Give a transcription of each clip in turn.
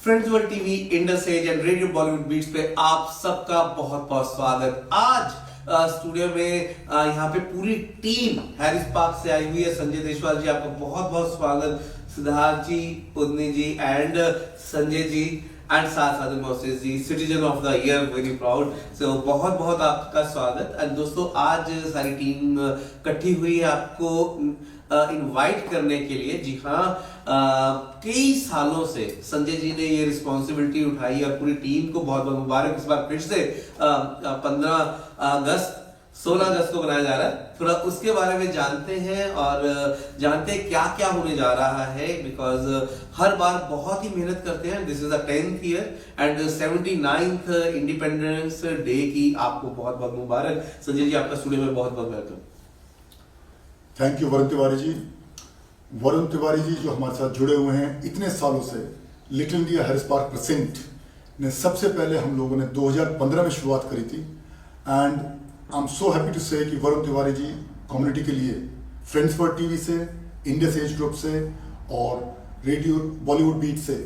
Friends world TV, Indus age and radio Bollywood beats पे आप सबका बहुत बहुत स्वागत। आज स्टूडियो में यहाँ पे पूरी टीम हैरिस पार्क से आई हुई है। संजय देशवाल जी, आपका बहुत बहुत स्वागत। सिद्धार्थ जी, उदनी जी एंड संजय जी एंड साथ Moses ji, citizen of the year, very proud. So बहुत बहुत आपका स्वागत। एंड दोस्तों, आज सारी टीम इकट्ठी हुई है आपको इनवाइट करने के लिए। जी हाँ, कई सालों से संजय जी ने ये रिस्पॉन्सिबिलिटी उठाई है और पूरी टीम को बहुत बहुत मुबारक। इस बार फिर से 16 अगस्त को बनाया जा रहा है। थोड़ा उसके बारे में जानते हैं और जानते हैं क्या क्या होने जा रहा है, बिकॉज हर बार बहुत ही मेहनत करते हैं। This is the 10th year and 79th independence day की आपको बहुत बहुत मुबारक। संजय जी, आपका स्टूडियो में बहुत बहुत welcome. Thank you Varun Tiwari ji. Varun Tiwari ji जो हमारे साथ जुड़े हुए हैं इतने सालों से, Little India Harris Park present ने सबसे पहले हम लोगों ने 2015 में शुरुआत करी थी। And I am so happy to say कि वरुण तिवारी जी कम्युनिटी के लिए फ्रेंड्स वर्ल्ड टीवी से, इंडस एज ग्रुप से और रेडियो बॉलीवुड बीट से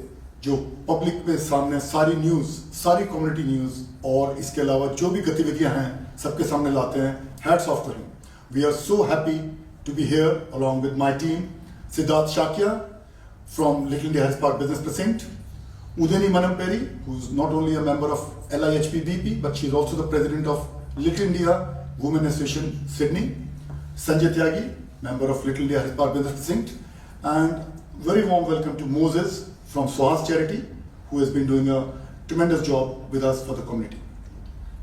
जो पब्लिक पे सामने सारी न्यूज़, सारी कम्युनिटी न्यूज़ और इसके अलावा जो भी गतिविधियां हैं सबके सामने लाते हैं। Hats off to him. We are so happy to be here along with my team, Siddharth Shakya from Little India Harris Park Business Precinct, Udeni Manamperi, who's not only a member of LIHPBP, but she's also the president of Little India Women Association Sydney, Sanjay Tyagi, member of Little India Harris Park Business Precinct, and very warm welcome to Moses from Swahas Charity, who has been doing a tremendous job with us for the community.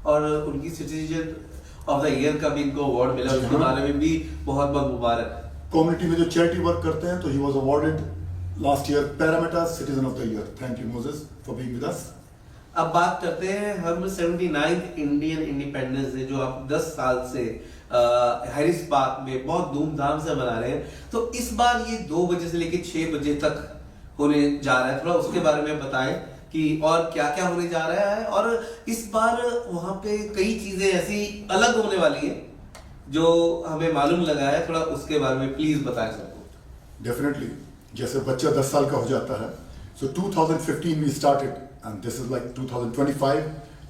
और उनकी citizen of the year का भी इनको award मिला, उसके बारे में भी बहुत बहुत मुबारक। कम्युनिटी में जो चैरिटी वर्क करते हैं, तो he was awarded last year parameter citizen of the year. Thank you Moses for being with us. अब बात करते हैं हम 79th इंडियन इंडिपेंडेंस डे जो आप 10 साल से हैरिस पार्क में बहुत धूमधाम से मना रहे हैं। तो इस बार ये 2 बजे से लेकर 6 बजे तक होने जा रहा है। थोड़ा उसके बारे में बताएं कि और क्या क्या होने जा रहा है, और इस बार वहां पे कई चीजें ऐसी अलग होने वाली है जो हमें मालूम लगा है। थोड़ा उसके बारे में प्लीज बताएं सबको। डेफिनेटली, जैसे बच्चा 10 साल का हो जाता है, so 2015 we started and this is like 2025।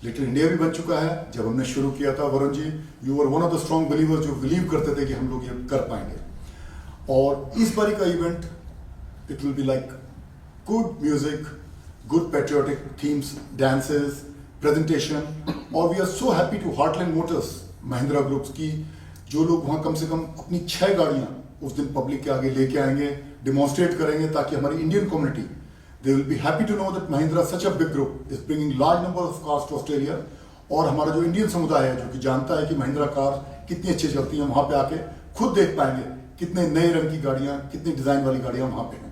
Little India भी बन चुका है। जब हमने शुरू किया था, Varun ji, you were one of the strong believers जो बिलीव करते थे कि हम लोग ये कर पाएंगे। और इस बारी का event it will be like good music, good patriotic themes, dances, presentation, और we are so happy to Heartland Motors, Mahindra groups की जो लोग वहाँ कम से कम अपनी 6 गाड़ियाँ उस दिन पब्लिक के आगे लेके आएंगे, डिमॉन्स्ट्रेट करेंगे, ताकि हमारी Indian community they will be happy to know that Mahindra such a big group is bringing large number of cars to Australia. और हमारा जो इंडियन समुदाय है जो कि जानता है कि महिंद्रा कार कितनी अच्छी चलती है, वहाँ पे आके खुद देख पाएंगे कितने नए रंग की गाड़ियाँ, कितनी डिजाइन वाली गाड़ियाँ वहाँ पे हैं।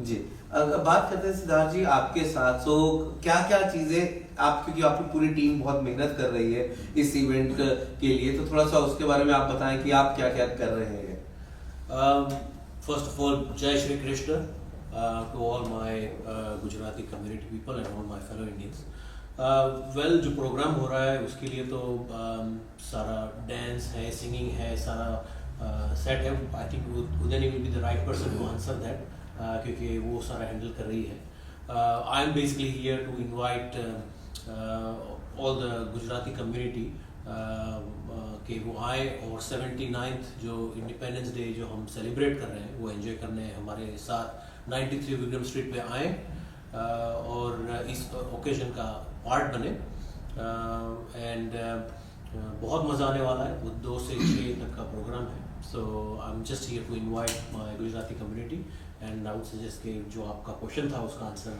जी, बात करते हैं सिद्धार्थ जी आपके साथ। सो क्या क्या चीजें आप, क्योंकि आपकी पूरी टीम बहुत मेहनत कर रही है इस इवेंट के लिए, तो थोड़ा सा उसके बारे में आप बताएं कि आप क्या क्या कर रहे हैं। First of all, Jai Shri Krishna to all my Gujarati community people and all my fellow Indians. Well, जो प्रोग्राम हो रहा है उसके लिए तो सारा डांस है, सिंगिंग है, सारा सेट है। I think Udayni will be the right person to answer that, क्योंकि वो सारा हैंडल कर रही है। I am basically here to invite all the Gujarati community कि वो आए और 79th जो इंडिपेंडेंस डे जो हम सेलिब्रेट कर रहे हैं वो एंजॉय करने हमारे साथ 93 विक्रम स्ट्रीट पे आए और इस ओकेजन का पार्ट बने। एंड बहुत मज़ा आने वाला है। वो 2 से 6 तक का प्रोग्राम है। So I am just here to invite my Gujarati community and I would suggest कि जो आपका क्वेश्चन था उसका आंसर।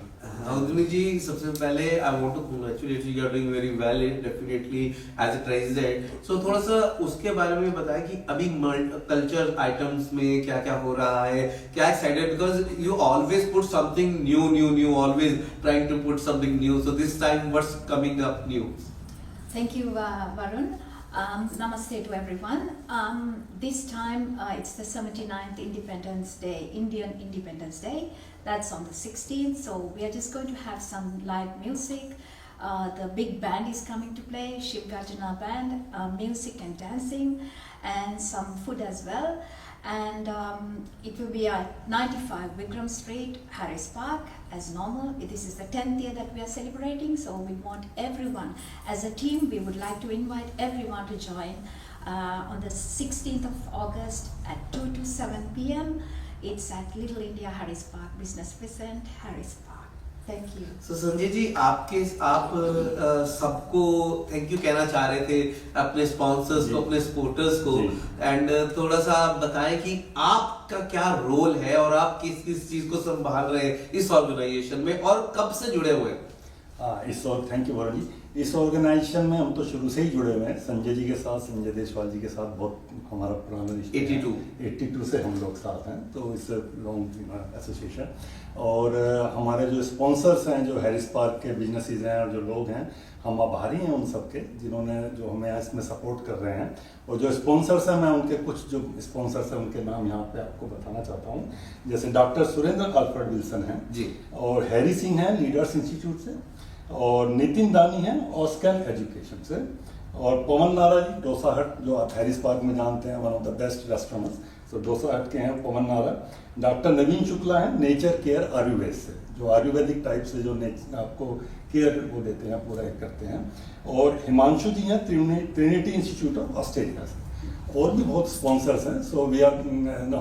उदनी जी, सबसे पहले I want to congratulate you, are doing very well definitely as a president. So थोड़ा सा उसके बारे में बताएं कि अभी कल्चर आइटम्स में क्या क्या हो रहा है, क्या excited, because you always put something new, always trying to put something new. So this time what's coming up new? Thank you, Varun. Namaste to everyone. This time it's the 79th Independence Day, Indian Independence Day. That's on the 16th. So we are just going to have some live music. The big band is coming to play, Shiv Gardner Band, music and dancing, and some food as well. And it will be at 95 Vikram Street, Harris Park, as normal. This is the 10th year that we are celebrating, so we want everyone, as a team, we would like to invite everyone to join on the 16th of August at 2 to 7 p.m. It's at Little India Harris Park Business Crescent, Harris Park. Thank you. So Sanjay ji आप सबको thank you कहना चाह रहे थे, अपने sponsors को, अपने supporters को, एंड थोड़ा सा बताएं कि आपका क्या रोल है और आप किस किस चीज को संभाल रहे हैं इस ऑर्गेनाइजेशन में और कब से जुड़े हुए हैं? Thank you Varun ji. इस ऑर्गेनाइजेशन में हम तो शुरू से ही जुड़े हुए हैं, संजय जी के साथ, संजय देशवाल जी के साथ बहुत हमारा पुराना रिश्ता 82 से हम लोग साथ हैं, तो इस लॉन्ग एसोसिएशन। और हमारे जो स्पॉन्सर्स हैं, जो हैरिस पार्क के बिजनेसेस हैं और जो लोग हैं, हम आभारी हैं उन सबके जिन्होंने जो हमें इसमें सपोर्ट कर रहे हैं। और जो स्पॉन्सर्स हैं, मैं उनके कुछ जो स्पॉन्सर्स हैं उनके नाम यहाँ पे आपको बताना चाहता हूँ। जैसे डॉक्टर सुरेंद्र अल्फ्रेड विल्सन हैं जी, और हैरी सिंह हैं लीडर्स इंस्टीट्यूट से, और नितिन दानी हैं ऑस्कैन एजुकेशन से, और पवन नारा जी डोसा हट, जो आप हैरिस पार्क में जानते हैं, one of the best restaurants, तो डोसा हट के हैं पवन नारा। डॉक्टर नवीन शुक्ला हैं नेचर केयर आयुर्वेद से, जो आयुर्वेदिक टाइप से जो आपको केयर वो देते हैं, पूरा करते हैं। और हिमांशु जी हैं ट्रिनिटी इंस्टीट्यूट ऑफ ऑस्ट्रेलिया से। और भी बहुत स्पॉन्सर्स हैं। सो वी आर,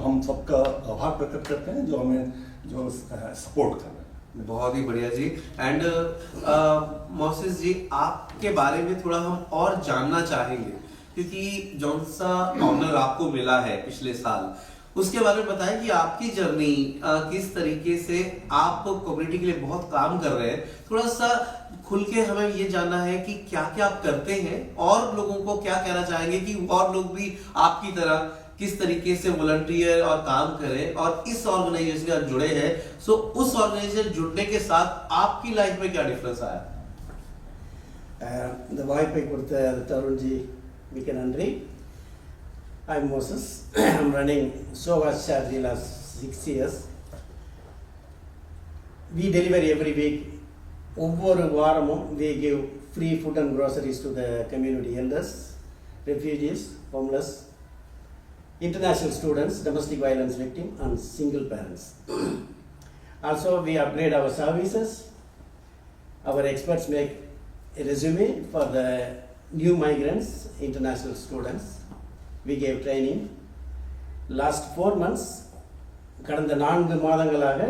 हम सबका आभार प्रकट करते हैं जो हमें जो सपोर्ट कर रहे हैं। बहुत ही बढ़िया जी। एंड मोसेस जी, आपके बारे में थोड़ा हम और जानना चाहेंगे, क्योंकि जौन सा ऑनर आपको मिला है पिछले साल, उसके बारे में बताएं कि आपकी जर्नी किस तरीके से आप कम्युनिटी के लिए बहुत काम कर रहे हैं। थोड़ा सा खुल के हमें ये जानना है कि क्या क्या आप करते हैं और लोगों को क्या कहना चाहेंगे कि और लोग भी आपकी तरह किस तरीके से वॉलंटियर और काम करें और इस ऑर्गेनाइजेशन के साथ जुड़े हैं। सो उस ऑर्गेनाइजेशन जुड़ने के साथ आपकी लाइफ में क्या डिफरेंस आया? இந்த வாய்ப்பை கொடுத்த தருண்ஜி மிக்க நன்றி. I'm Moses. I'm running Sova's charity last 6 years. We deliver every week. ஒவ்வொரு வாரமும் we give free food and groceries to the community elders, refugees, homeless, international students, domestic violence victims, and single parents. Also, we upgrade our services. Our experts make a resume for the new migrants, international students. We gave training. Last 4 months, கடந்த 4 மாதங்களாக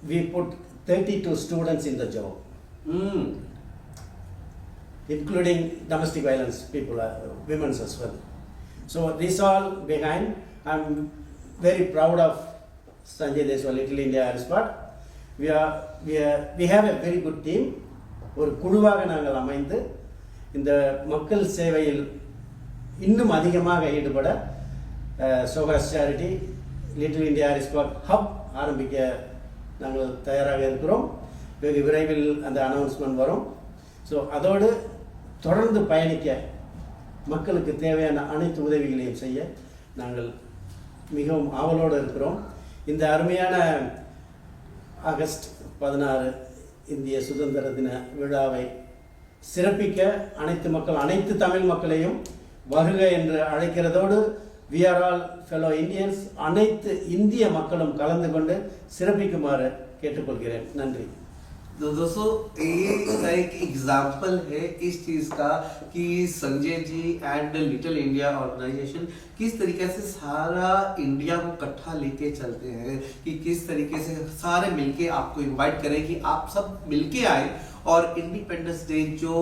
we put 32 students in the job, including domestic violence people, women as well. So this all behind, I'm very proud of Sanjay Deswal, Little India Harris Park. We have a very good team. ஒரு குழுவாக நாங்கள் அமைந்து இந்த மக்கள் சேவையில் இன்னும் அதிகமாக ஈடுபட சோகாஸ் charity Little India Harris Park hub ஆரம்பிக்க நாங்கள் தயாராக இருக்கிறோம். வெகு விரைவில் அந்த அனௌன்ஸ்மெண்ட் வரும். ஸோ அதோடு தொடர்ந்து பயணிக்க, மக்களுக்கு தேவையான அனைத்து உதவிகளையும் செய்ய நாங்கள் மிகவும் ஆவலோடு இருக்கிறோம். இந்த அருமையான ஆகஸ்ட் 16 இந்திய சுதந்திர தின விழாவை சிறப்பிக்க அனைத்து தமிழ் மக்களையும் வருக என்று அழைக்கிறதோடு, we are all fellow Indians, அனைத்து இந்திய மக்களும் கலந்து கொண்டு சிறப்பிக்குமாறு கேட்டுக்கொள்கிறேன். நன்றி. दोस्तों, ये एक एग्जाम्पल है इस चीज का कि Sanjay ji and little India organisation किस तरीके से सारा इंडिया को इकट्ठा लेके चलते हैं, कि किस तरीके से सारे मिलके आपको इनवाइट करें कि आप सब मिलके आए और इंडिपेंडेंस डे जो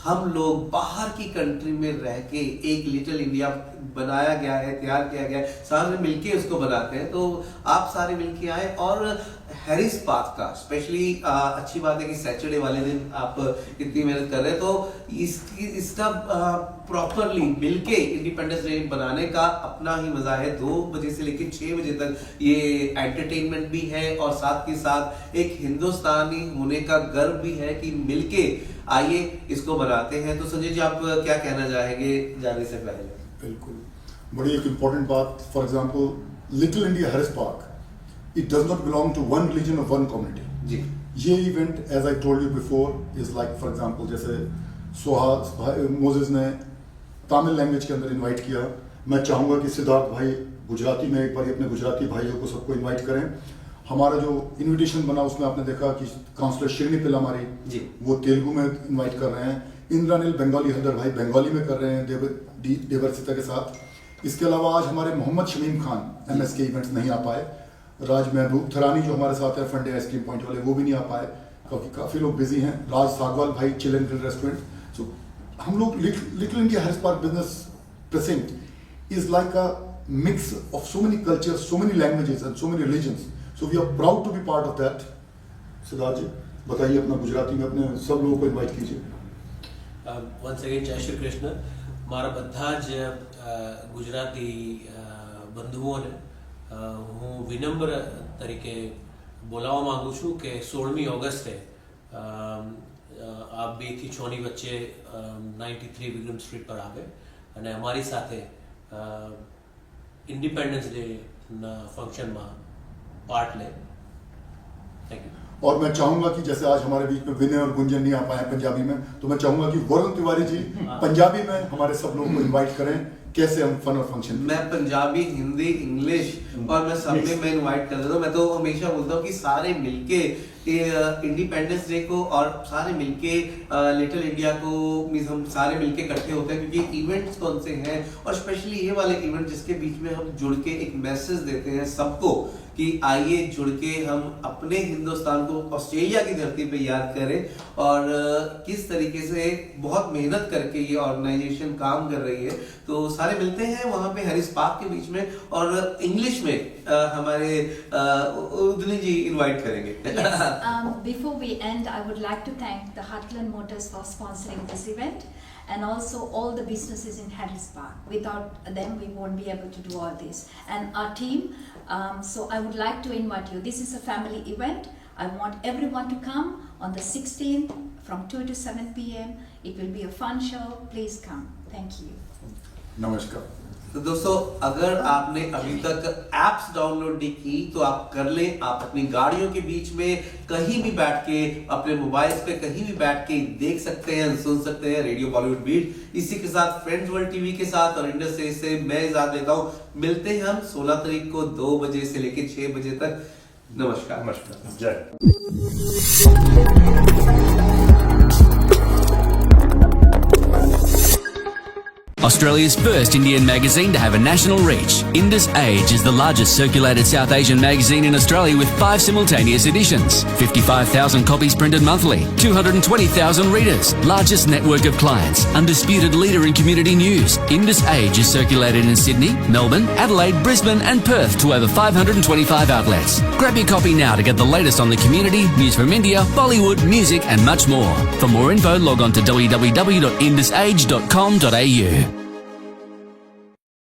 हम लोग बाहर की कंट्री में रह के एक लिटिल इंडिया बनाया गया है, तैयार किया गया है, सारे मिलके उसको बनाते हैं। तो आप सारे मिलके आए और हैरिस पार्क का स्पेशली अच्छी बात है कि सैटरडे वाले दिन आप इतनी मेहनत कर रहे हैं, तो इसका प्रॉपरली मिलके इंडिपेंडेंस डे बनाने का अपना ही मजा है। 2 बजे से लेकर 6 बजे तक ये एंटरटेनमेंट भी है और साथ के साथ एक हिंदुस्तानी होने का गर्व भी है कि मिलके आइए इसको बनाते हैं। तो संजय जी, आप क्या कहना चाहेंगे जाने से पहले? बिल्कुल, बड़ी एक इम्पोर्टेंट बात, for example little India Harris park, it does not belong to one religion or one community. जी, ये event as I told you before is like, for example, जैसे सोहा मोजेस ने तमिल लैंग्वेज के अंदर इनवाइट किया, मैं चाहूँगा कि सिद्धार्थ भाई गुजराती में एक बार अपने गुजराती भाइयों को सबको इनवाइट करें। हमारा जो इनविटेशन बना उसमें आपने देखा कि काउंसलर शिरनी पिलामारी जी वो तेलुगु में इनवाइट कर रहे हैं, इंद्रानील बंगाली हदर भाई बंगाली में कर रहे हैं देवरसिता के साथ। इसके अलावा आज हमारे मोहम्मद शमीम खान MS के इवेंट्स नहीं आ पाए, राज महबूब थरानी जो हमारे साथ है फंडे आइसक्रीम पॉइंट वाले वो भी नहीं आ पाए क्योंकि काफ़ी लोग बिजी हैं, राज सागवाल भाई Chill and Grill restaurant. So हम लोग Little India Harris Park business present is like a mix of so many cultures, so many languages and so many religions, so we are proud to be part of that. Siddharth ji बताइए अपना गुजराती में अपने सब लोगों को invite कीजिए। Once again જય શ્રી કૃષ્ણ। મારા બધા જ ગુજરાતી બંધુઓને હું વિનમ્ર તરીકે બોલાવવા માંગુ છું કે 16મી ઓગસ્ટે આપ 2 થી 6 ની વચ્ચે 93 વિલિયમ સ્ટ્રીટ પર આવે અને અમારી સાથે ઇન્ડિપેન્ડન્સ ડે ફંક્શનમાં પાર્ટ લે। Thank you. और मैं चाहूंगा कि जैसे आज हमारे बीच में विनय और गुंजन नहीं आ पाए पंजाबी में, तो मैं चाहूंगा कि वरुण तिवारी जी पंजाबी में हमारे सब लोगों को इनवाइट करें, कैसे हम फन और फंक्शन। मैं पंजाबी, हिंदी, इंग्लिश और मैं सब में मैं इनवाइट कर देता हूँ। मैं तो हमेशा बोलता हूँ कि सारे मिलके इंडिपेंडेंस डे को और सारे मिलके लिटिल इंडिया को मींस हम सारे मिलके इकट्ठे होते हैं क्योंकि इवेंट्स कौन से हैं और स्पेशली ये वाले इवेंट जिसके बीच में हम जुड़ के एक मैसेज देते हैं सबको कि आइए जुड़ के हम अपने हिंदुस्तान को ऑस्ट्रेलिया की धरती पे याद करें और किस तरीके से बहुत मेहनत करके ये ऑर्गेनाइजेशन काम कर रही है। तो सारे मिलते हैं वहाँ पे हैरिस पार्क के बीच में और इंग्लिश में हमारे उदनी जी इनवाइट करेंगे। Yes. Before we end, I would like to thank the Heartland Motors for sponsoring this event and also all the businesses in Harris Park. Without them, we won't be able to do all this. And our team, so I would like to invite you. This is a family event. I want everyone to come on the 16th from 2 to 7 p.m. It will be a fun show. Please come. Thank you. नमस्कार। तो दोस्तों अगर आपने अभी तक apps download नहीं की तो आप कर लें। आप अपनी गाड़ियों के बीच में कहीं भी बैठ के अपने मोबाइल्स पे कहीं भी बैठ के देख सकते हैं, सुन सकते हैं रेडियो बॉलीवुड बीट। इसी के साथ फ्रेंड्स वर्ल्ड टीवी के साथ और इंडस्ट्री से मैं इजाजत देता हूँ। मिलते हैं हम 16 तारीख को 2 बजे से लेकर 6 बजे तक। नमस्कार। नमस्कार, जय। Australia's first Indian magazine to have a national reach. Indus Age is the largest circulated South Asian magazine in Australia with 5 simultaneous editions. 55,000 copies printed monthly. 220,000 readers. Largest network of clients. Undisputed leader in community news. Indus Age is circulated in Sydney, Melbourne, Adelaide, Brisbane and Perth to over 525 outlets. Grab your copy now to get the latest on the community, news from India, Bollywood, music and much more. For more info, log on to www.indusage.com.au.